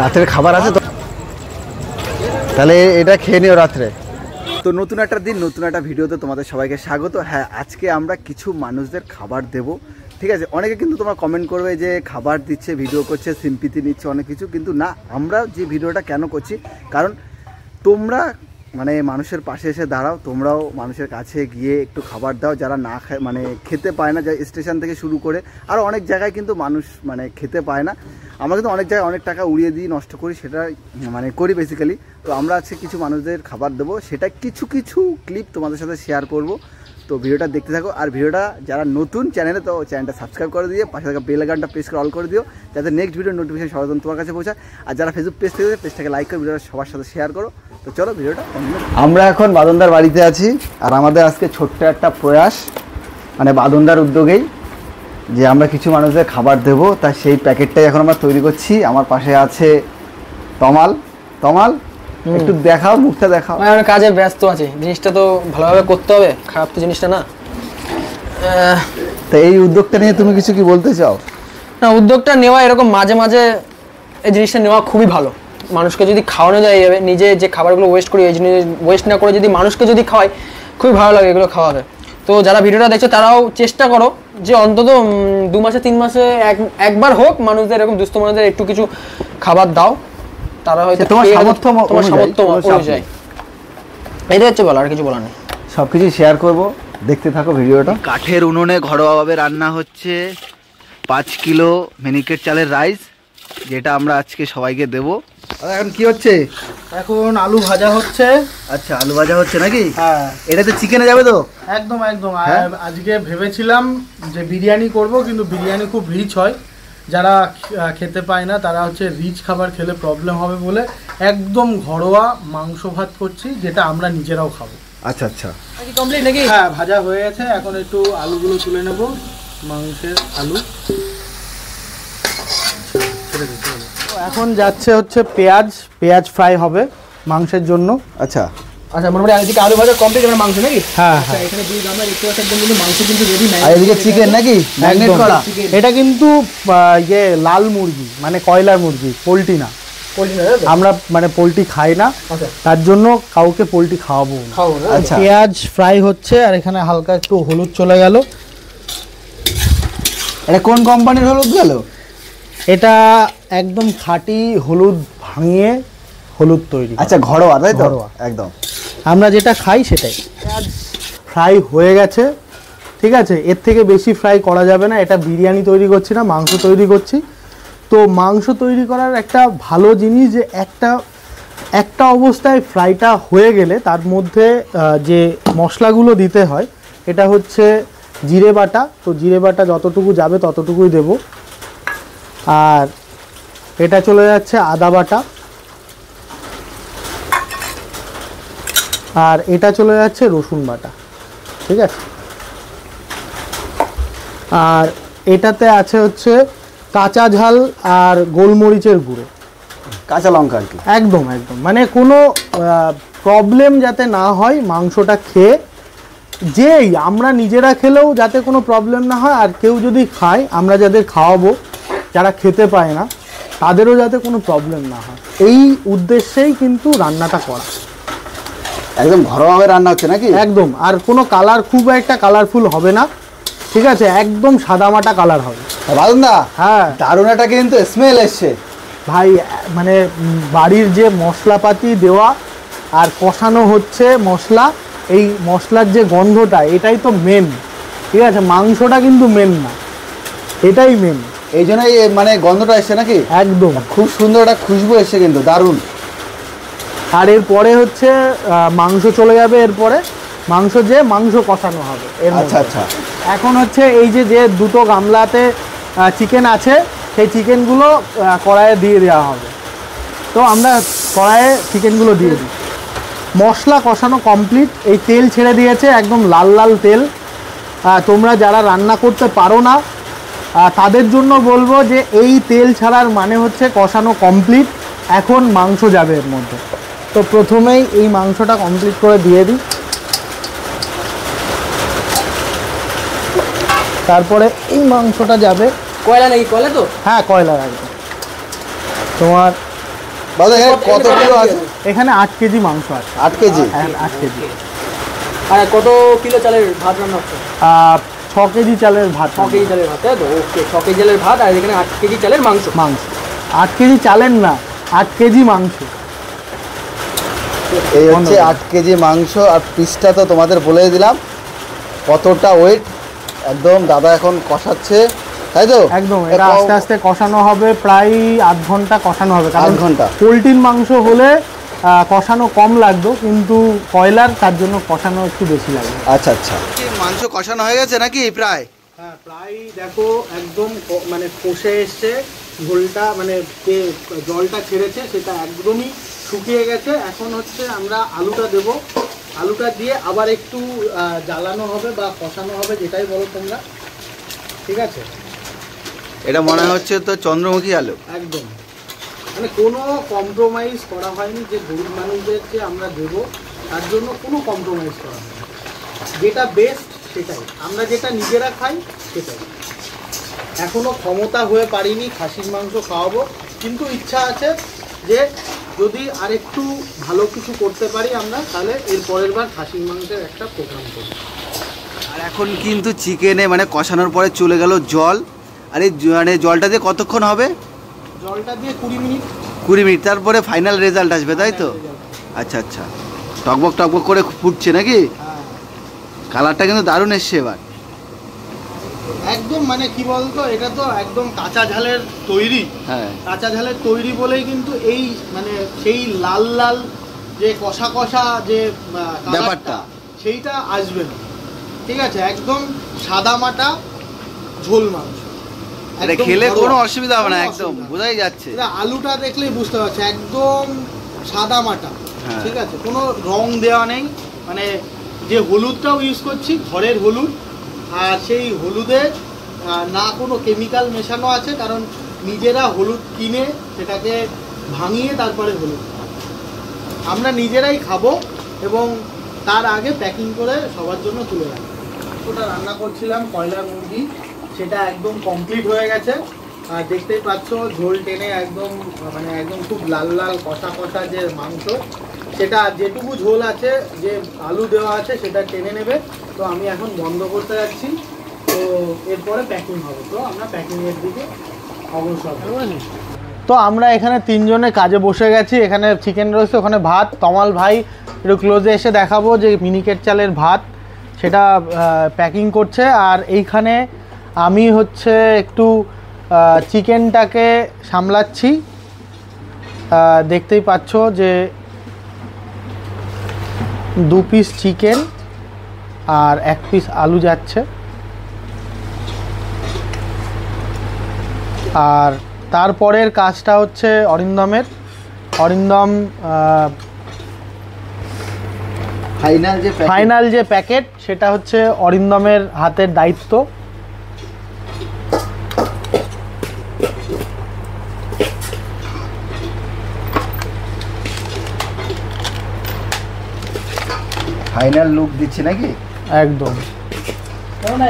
রাতের খাবার আছে তো, তাহলে এটা খেয়ে নিও রাত্রে। তো নতুন একটা দিন, নতুন একটা ভিডিওতে তোমাদের সবাইকে স্বাগত। হ্যাঁ, আজকে আমরা কিছু মানুষদের খাবার দেব, ঠিক আছে। অনেকে কিন্তু তোমরা কমেন্ট করবে যে খাবার দিচ্ছে, ভিডিও করছে, সিম্পিতি নিচ্ছে, অনেক কিছু, কিন্তু না, আমরা যে ভিডিওটা কেন করছি, কারণ তোমরা মানে মানুষের পাশে এসে দাঁড়াও, তোমরাও মানুষের কাছে গিয়ে একটু খাবার দাও, যারা না খায় মানে খেতে পায় না, যা স্টেশন থেকে শুরু করে আরও অনেক জায়গায় কিন্তু মানুষ মানে খেতে পায় না। আমরা কিন্তু অনেক জায়গায় অনেক টাকা উড়িয়ে দিই, নষ্ট করি, সেটা মানে করি বেসিক্যালি। তো আমরা আজকে কিছু মানুষদের খাবার দেবো, সেটা কিছু কিছু ক্লিপ তোমাদের সাথে শেয়ার করব। তো ভিডিওটা দেখতে থাকো। আর ভিডিওটা যারা নতুন চ্যানেলে, তো চ্যানেলটা সাবস্ক্রাইব করে দিয়ে পাশে থাকা বেল আইকনটা প্রেস করে অল করে দিও, যাতে নেক্সট ভিডিও নোটিফিকেশন সর্বপ্রথম তোমার কাছে পৌঁছায়। আর যারা ফেসবুক পেজ থেকে পেজটাকে লাইক করে ভিডিওটা সবার সাথে শেয়ার করো। তো চলো ভিডিওটা। আমরা এখন বাদনদার বাড়িতে আছি, আর আমাদের আজকে ছোট্ট একটা প্রয়াস, মানে বাদনদার উদ্যোগেই, যে আমরা কিছু মানুষদের খাবার দেবো, তাই সেই প্যাকেটটাই এখন আমরা তৈরি করছি। আমার পাশে আছে তমাল। তমাল, একটু দেখাও, মুখটা দেখাও। আমি কাজে ব্যস্ত আছি, জিনিসটা তো ভালোভাবে করতে হবে, খারাপ তো জিনিসটা না। তো এই উদ্যোগটা নিয়ে তুমি কিছু কি বলতে চাও? না, উদ্যোগটা নেওয়া, এরকম মাঝে মাঝে এই জিনিসটা নেওয়া খুবই ভালো। মানুষকে যদি খাওয়ানো যায়, নিজে যে খাবারগুলো ওয়েস্ট করি, এই জিনিস ওয়েস্ট না করে যদি মানুষকে যদি খাওয়াই, খুবই ভালো লাগে এগুলো খাওয়াবে। তো যারা ভিডিওটা দেখছো তারাও চেষ্টা করো যে অন্তত 2 মাসে 3 মাসে একবার হোক মানুষদের, এরকম দুস্থ মানুষদের একটু কিছু খাবার দাও। তারা হয়তো তোমার সামর্থ্য অনুযায়ী, এটাই হচ্ছে বলা, আর কিছু বলার নেই। সব কিছু শেয়ার করবো, দেখতে থাকো ভিডিওটা। কাঠের উনুনে ঘরোয়াভাবে রান্না হচ্ছে 5 কিলো মিনিকেট চালের রাইস, যেটা আমরা আজকে সবাইকে দেবো। এখন কি হচ্ছে? এখন আলু ভাজা হচ্ছে। আচ্ছা, আলু ভাজা হচ্ছে নাকি? হ্যাঁ, এটাতে চিকেনে যাবে তো? একদম একদম। আজকে ভেবেছিলাম যে বিরিয়ানি করব, কিন্তু বিরিয়ানি খুব রিচ হয়, যারা খেতে পায় না তারা হচ্ছে রিচ খাবার খেলে প্রবলেম হবে বলে একদম ঘরোয়া মাংস ভাত করছি, যেটা আমরা নিজেরাও খাবো। আচ্ছা আচ্ছা, কমপ্লিট নাকি? হ্যাঁ, ভাজা হয়ে গেছে। এখন একটু আলুগুলো তুলে নেব, মাংসের আলু। এখন যাচ্ছে হচ্ছে পেঁয়াজ ফ্রাই হবে মাংসের জন্য। আচ্ছা আচ্ছা, মোটামুটি এদিকে আলু ভাজা কমপ্লিট, এবার মাংস নাকি? হ্যাঁ হ্যাঁ, এখানে দুই গামলা দেখতে পাচ্ছি, একদম কিন্তু মাংস কিন্তু রেডি নাই। আর এদিকে চিকেন নাকি ম্যারিনেট করা? এটা কিন্তু ইয়ে লাল মুরগি, মানে কয়লার মুরগি, পোলট্রি না। আমরা মানে পোলট্রি খাই না, তার জন্য কাউকে পোলট্রি খাওয়াবো না। আচ্ছা, পেঁয়াজ ফ্রাই হচ্ছে, আর এখানে হালকা একটু হলুদ চলে গেল। এটা কোন কোম্পানির হলুদ গেল? এটা একদম খাঁটি হলুদ, ভাঙিয়ে হলুদ তৈরি। আচ্ছা, ঘরোয়া, তাই তো? ঘরোয়া একদম, আমরা যেটা খাই সেটাই। পেঁয়াজ ফ্রাই হয়ে গেছে, ঠিক আছে। এর থেকে বেশি ফ্রাই করা যাবে না, এটা বিরিয়ানি তৈরি করছি না, মাংস তৈরি করছি। তো মাংস তৈরি করার একটা ভালো জিনিস যে একটা অবস্থায় ফ্রাইটা হয়ে গেলে তার মধ্যে যে মশলাগুলো দিতে হয়, এটা হচ্ছে জিরে বাটা। তো জিরে বাটা যতটুকু যাবে ততটুকুই দেব। আর এটা চলে যাচ্ছে আদা বাটা, আর এটা চলে যাচ্ছে রসুন বাটা, ঠিক আছে। আর এটাতে আছে হচ্ছে কাঁচা ঝাল আর গোলমরিচের গুঁড়ো, কাঁচা লঙ্কা আর কি। একদম একদম, মানে কোনো প্রবলেম যাতে না হয় মাংসটা খেয়ে, যেই আমরা নিজেরা খেলেও যাতে কোনো প্রবলেম না হয়, আর কেউ যদি খায়, আমরা যাদের খাওয়াবো যারা খেতে পায় না তাদেরও যাতে কোনো প্রবলেম না হয়, এই উদ্দেশ্যেই কিন্তু রান্নাটা করা। একদম ঘরোয়াভাবে রান্না হচ্ছে নাকি? একদম, আর কোনো কালার খুব একটা কালারফুল হবে না, ঠিক আছে, একদম সাদামাটা কালার হবে। বাদনদা, হ্যাঁ, দারুণ একটা কিন্তু স্মেল এসছে ভাই। মানে বাড়ির যে মশলাপাতি দেওয়া আর কষানো হচ্ছে মশলা, এই মশলার যে গন্ধটা, এটাই তো মেন, ঠিক আছে। মাংসটা কিন্তু মেন না, এটাই মেন। এই জন্যই মানে গন্ধটা এসছে নাকি? একদম, খুব সুন্দর একটা খুশবু এসছে কিন্তু, দারুণ। আর এরপরে হচ্ছে মাংস চলে যাবে, এরপরে মাংস কষানো হবে। আচ্ছা আচ্ছা, এখন হচ্ছে এই যে দুটো গামলাতে চিকেন আছে, সেই চিকেনগুলো কড়াইয়ে দিয়ে দেওয়া হবে। তো আমরা কড়াইয়ে চিকেনগুলো দিয়ে দিই। মশলা কষানো কমপ্লিট, এই তেল ছেড়ে দিয়েছে, একদম লাল লাল তেল। তোমরা যারা রান্না করতে পারো না তাদের জন্য বলবো যে এই তেল ছাড়ার মানে হচ্ছে কষানো কমপ্লিট, এখন মাংস যাবে এর মধ্যে। তো প্রথমেই এই মাংসটা কমপ্লিট করে দিয়ে দিই, তারপরে এই মাংসটা যাবে। কয়লা নাকি? কয়লা তো? হ্যাঁ, কয়লার একদম। তোমার দাদা এখানে কত কিলো আছে? এখানে 8 কেজি মাংস আছে। 8 কেজি? 8 কেজি। আর কত কিলো চালের ভাত রান্না হচ্ছে? 6 কেজি চালের ভাত। 6 কেজি চালের ভাত, তাই তো? ওকে, 6 কেজি চালের ভাত আর এখানে 8 কেজি চালের মাংস। 8 কেজি চালের না, 8 কেজি মাংস। এই হচ্ছে 8 কেজি মাংস। আর পিসটা তো তোমাদের বলে দিলাম কতটা ওয়েট। একদম দাদা এখন কষাচ্ছে, তাই তো? একদম, এটা আস্তে আস্তে কষানো হবে, প্রায় 8 ঘন্টা কষানো হবে। কারণ 8 ঘন্টা পোলট্রির মাংস হলে কষানো কম লাগতো, কিন্তু কয়লার তার জন্য কষানো একটু বেশি লাগে। আচ্ছা আচ্ছা। মাংস কষানো হয়ে গেছে নাকি প্রায়? হ্যাঁ, প্রায় দেখো একদম মানে কষে এসছে, ঝোলটা মানে যে জলটা ছেড়েছে সেটা একদমই শুকিয়ে গেছে। এখন হচ্ছে আমরা আলুটা দেব, আলুটা দিয়ে আবার একটু জ্বালানো হবে বা কষানো হবে, যেটাই বলো তোমরা। ঠিক আছে, এটা মনে হচ্ছে তো চন্দ্রমুখী আলু। একদম মানে কোনো কম্প্রোমাইজ করা হয়নি, যে গরিব মানুষদেরকে আমরা দেব তার জন্য কোনো কম্প্রোমাইজ করা হয়নি। যেটা বেস্ট সেটাই, আমরা যেটা নিজেরা খাই সেটাই। এখনো ক্ষমতা হয়ে পারিনি খাসির মাংস খাওয়াবো, কিন্তু ইচ্ছা আছে যে যদি আরেকটু ভালো কিছু করতে পারি আমরা, তাহলে এর পরের বার খাসির মাংসের একটা প্রোগ্রাম করি। আর এখন কিন্তু চিকেনে মানে কষানোর পরে চলে গেল জল। আর এই মানে জলটা দিয়ে কতক্ষণ হবে? জলটা দিয়ে 20 মিনিট। 20 মিনিট, তারপরে ফাইনাল রেজাল্ট আসবে, তাই তো? আচ্ছা আচ্ছা, টকবক টকবক করে ফুটছে নাকি? হ্যাঁ, কালারটা কিন্তু দারুণ এসছে এবার। একদম মানে কি বলতো, এটা তো একদম কাঁচা ঝালের তৈরি। হ্যাঁ, কাঁচা ঝালের তৈরি বলেই কিন্তু এই মানে সেই লাল লাল যে কষা কষা যে ব্যাপারটা সেইটা আসবে না। ঠিক আছে, একদম সাদা মাটা ঝোল মাংস। এটা একদম খেলে ঘরোয়া। কোনো অসুবিধা হবে না, কোনো একদম অসুবিধা বোঝাই যাচ্ছে। এটা আলুটা দেখলেই বুঝতে পারছো, একদম সাদা মাটা। হ্যাঁ। ঠিক আছে, কোনো রং দেওয়া নেই। মানে যে হলুদটাও ইউজ করছি ঘরের হলুদ, আর সেই হলুদে না কোনো কেমিক্যাল মেশানো আছে, কারণ নিজেরা হলুদ কিনে সেটাকে ভাঙিয়ে তারপরে হলুদ আমরা নিজেরাই খাবো, এবং তার আগে প্যাকিং করে সবার জন্য তুলে রাখবো। ওটা রান্না করছিলাম কয়লার মুরগি, সেটা একদম কমপ্লিট হয়ে গেছে। আর দেখতেই পাচ্ছ ঝোল টেনে একদম মানে একদম খুব লাল লাল কষা কষা যে মাংস, সেটা যেটুকু ঝোল আছে, যে আলু দেওয়া আছে সেটা টেনে নেবে। তো আমি এখন বন্ধ করতে যাচ্ছি, তো এরপরে প্যাকিং হবে। তো আমরা প্যাকিংয়ের দিকে অগ্রসর হব। তো আমরা এখানে 3 জনে কাজে বসে গেছি। এখানে চিকেন রয়েছে, ওখানে ভাত। তমাল ভাই একটু ক্লোজে এসে দেখাবো যে মিনিকেট চালের ভাত, সেটা প্যাকিং করছে। আর এইখানে আমি হচ্ছে একটু চিকেনটাকে সামলাচ্ছি। দেখতেই পাচ্ছ যে 2 পিস চিকেন আর 1 পিস আলু যাচ্ছে। আর তারপরের কাজটা হচ্ছে অরিন্দমের। অরিন্দম ফাইনাল যে প্যাকেট, সেটা হচ্ছে অরিন্দমের হাতের দায়িত্ব। ফাইনাল লুক দিচ্ছে নাকি? একদম,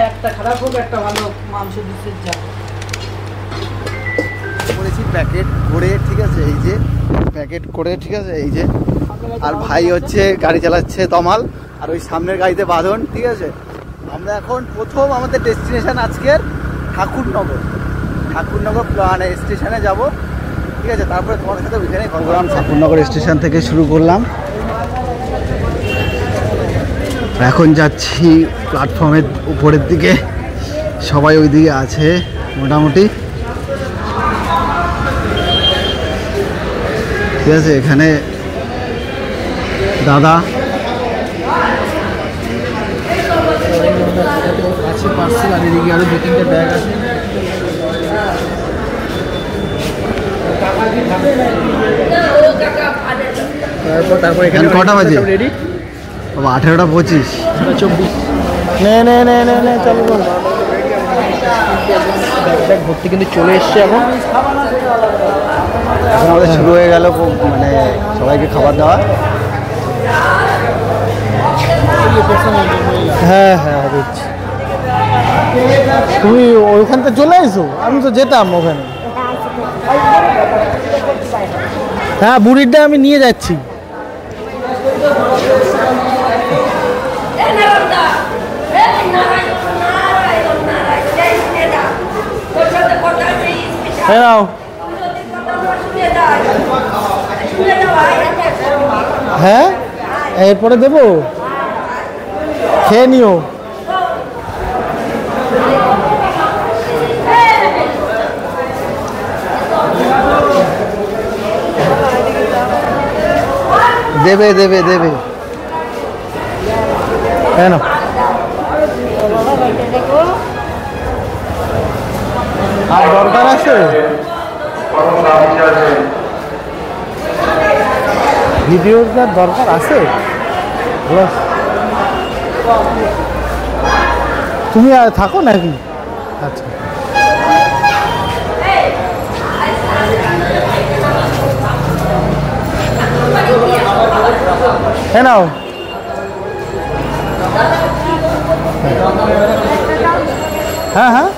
একটা খারাপ হোক, একটা ভালো মাংস দিচ্ছে যা করেছি প্যাকেট করে। ঠিক আছে, এই যে প্যাকেট করে, ঠিক আছে, এই যে। আর ভাই হচ্ছে গাড়ি চালাচ্ছে তমাল, আর ওই সামনের গাড়িতে বাঁধন। ঠিক আছে, আমরা এখন প্রথম আমাদের ডেস্টিনেশন আজকের ঠাকুরনগর মানে স্টেশনে যাব। ঠিক আছে, তারপরে তোমাদের সাথে ওইখানে প্রোগ্রাম। ঠাকুরনগর স্টেশন থেকে শুরু করলাম, এখন যাচ্ছি প্ল্যাটফর্মের উপরের দিকে। সবাই ওই দিকে আছে মোটামুটি। ঠিক আছে, এখানে দাদা আছে পার্সেল, আর এদিকে আরো 2-3টে ব্যাগ আছে। তারপর এখানে কটা বাজে? রেডি বাবা 18:25। 24 নে নে নে নে নে চলো চলো। ব্যাগ ভর্তি কিন্তু চলে এসছে। এখন আমাদের শুরু হয়ে গেল মানে সবাইকে খাবার দেওয়া। হ্যাঁ হ্যাঁ দিচ্ছি। তুমি ওইখান থেকে চলে এসো, আমি তো যেতাম ওখানে। হ্যাঁ বুড়িরটা আমি নিয়ে যাচ্ছি। নাও হ্যাঁ এরপরে দেবো, খেয়ে নিও। দেবে দেবে দেবে। হ্যাঁ না আর দরকার আছে, ভিডিওটার দরকার আছে। তুমি আর থাকো নাকি? আচ্ছা হ্যাঁ নাও। হ্যাঁ হ্যাঁ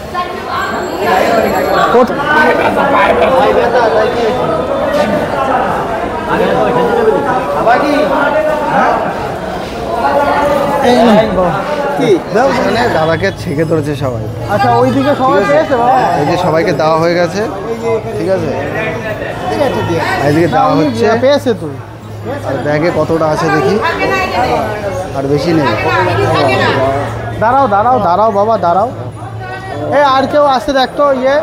দাদাকে ছেঁকে ধরেছে সবাই। আচ্ছা ওইদিকে সবাই পেয়েছে বাবা? এই যে সবাইকে দেওয়া হয়ে গেছে, ঠিক আছে, এইদিকে দেওয়া হচ্ছে। পেয়েছে তো, আর ব্যাগে কতটা আছে দেখি, আর বেশি নেই। দাঁড়াও দাঁড়াও দাঁড়াও বাবা দাঁড়াও। এই আর কেউ আসে দেখতো, ইয়ে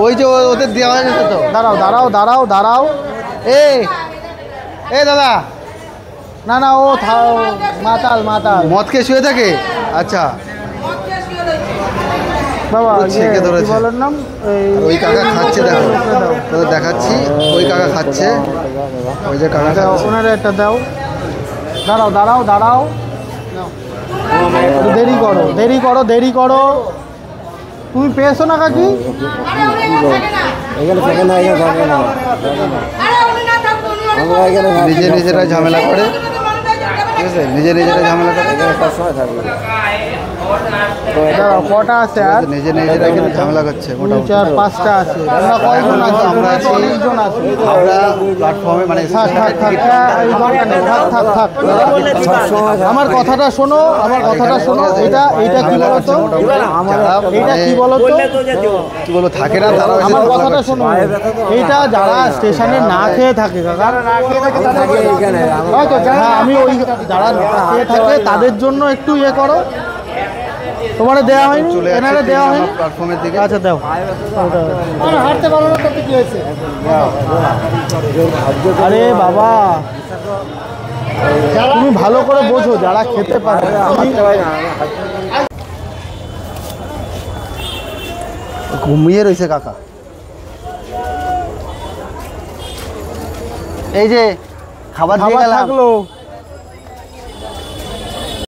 ওই যে ওদের দেওয়া হয়ে গেছে তো। দাঁড়াও দাঁড়াও দাঁড়াও দাঁড়াও। এ দাদা, না না ও মাতাল মাতাল মদ খেয়ে শুয়ে থাকে। আচ্ছা বাবা ও ছেঁকে ধরেছে। কি বলার নাম? আর ওই কাকা খাচ্ছে, দেখো তোদের দেখাচ্ছি। ওই কাকা খাচ্ছে, ওই যে কাকা খাচ্ছে। ওনারা একটা দাও। দাঁড়াও দাঁড়াও দাঁড়াও, দেরি করো দেরি করো দেরি করো। তুমি পেয়েছো না কাকি? নিজে নিজেরা ঝামেলা করে, ঠিক আছে, নিজে নিজেরা ঝামেলা করে। দাঁড়াও কটা আছে আর? নিজে নিজেরা কিন্তু ঝামেলা করছে। 2 4 5টা আছে। আমরা কয়জন আছি? আমরা আছি অনেকজন আছে। আমরা প্ল্যাটফর্মে, মানে থাক থাক থাক, এই দরকার নেই, থাক থাক থাক। আমার কথাটা শোনো, আমার কথাটা শোনো। এটা এটা কি বলতো? এটা কি বলতো? কি বলবো, থাকে না তারা। আমার কথাটা শোনো, এইটা যারা স্টেশনে না খেয়ে থাকে কাকা, হ্যাঁ আমি ওই যারা না খেয়ে থাকে তাদের জন্য একটু ইয়ে করো। তোমার দেওয়া হয়নি, চলে এনারে দেওয়া হয়নি প্ল্যাটফর্মের দিকে। আচ্ছা দাও। হাঁটতে পারো না তো কি হয়েছে? আরে বাবা তুমি ভালো করে বোঝো, যারা খেতে পারে। ঘুমিয়ে রয়েছে কাকা। এই যে খাবার দিয়ে গেলাম। থাকলো